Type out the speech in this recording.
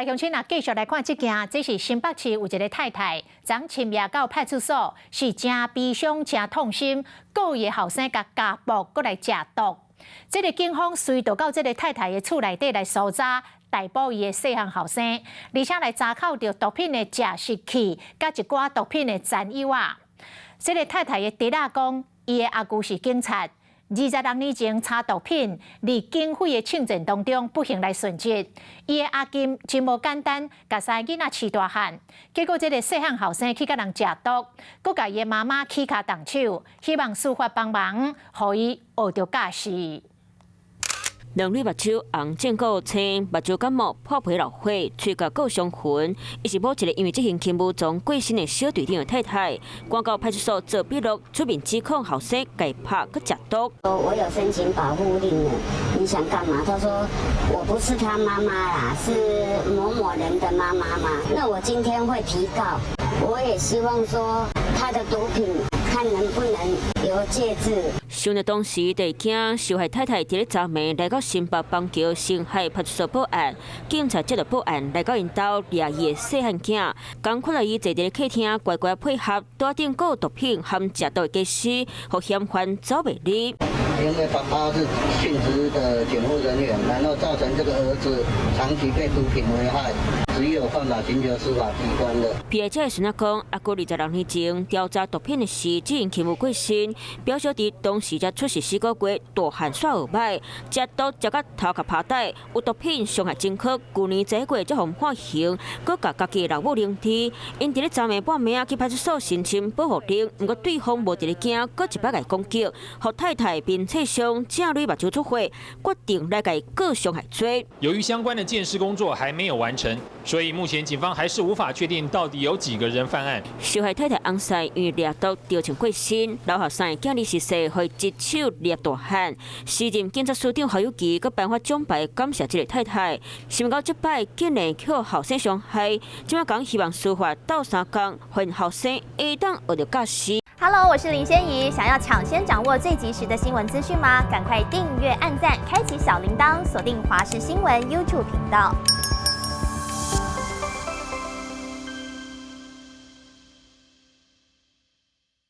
来，乡亲啊，继续来看这件，这是新北市有一个太太，昨深夜到派出所，是真悲伤、真痛心，故意后生甲家暴，搁来食毒。这个警方随到到这个太太的厝内底来搜查，逮捕伊的细汉后生，而且来查扣着毒品的食食器，甲一寡毒品的残药啊。这个太太的弟仔讲，伊的阿舅是警察。26年前查毒品，伫警匪的庆典当中不幸来殉职。伊的阿金真无简单，甲三个囡仔饲大汉，结果这个细汉后生去甲人食毒，佮甲伊的妈妈起骹动手，希望司法帮忙，互伊学着驾驶。两蕊目睭红肿过青，目睭感冒破皮流血，喙角过伤痕。伊是某一个因为执行勤务中过身的小队长的太太，赶到派出所做笔录，出面指控后生家拍佮食毒。我有申请保护令了，你想干嘛？他说我不是他妈妈啦，是某某人的妈妈嘛。那我今天会提告，我也希望说他的毒品看能不能有戒治。想到当时就惊受害太太伫咧昨暝来到新北邦桥辛亥派出所报案，警察接到报案来到因兜抓伊的细汉囝，刚看到伊坐伫咧客厅乖乖配合，桌顶有毒品含食毒的假尸，互嫌犯走袂离。因为爸爸是殉职的警务人员，然后造成这个儿子长期被毒品危害，只有办法寻求司法机关的。被害者的孙仔讲，阿哥26年前调查毒品的时，执行勤务过身，表小弟当时才出世4个月，大汉煞学歹，食毒食到头壳趴底，有毒品伤害真可。去年1月才互判刑，佮甲家己的老母凌迟。因伫咧昨暝半暝啊去派出所申请保护令，不过对方无伫咧惊，佮一摆来攻击，互太太面侧伤，正蕊目睭出血，决定来甲伊告伤害罪。由于相关的鉴识工作还没有完成，所以目前警方还是无法确定到底有几个人犯案。受害太太翁婿因为掠毒调情过身，老后生的囝儿逝世，会一手掠大汉。时任警察署长侯友宜佮颁发奖牌感谢这个太太，想到这摆竟然去后生伤害，今仔讲希望司法斗3天，还后生下当学着驾驶。Hello， 我是林仙怡。想要抢先掌握最及时的新闻资讯吗？赶快订阅、按赞、开启小铃铛，锁定华视新闻 YouTube 频道。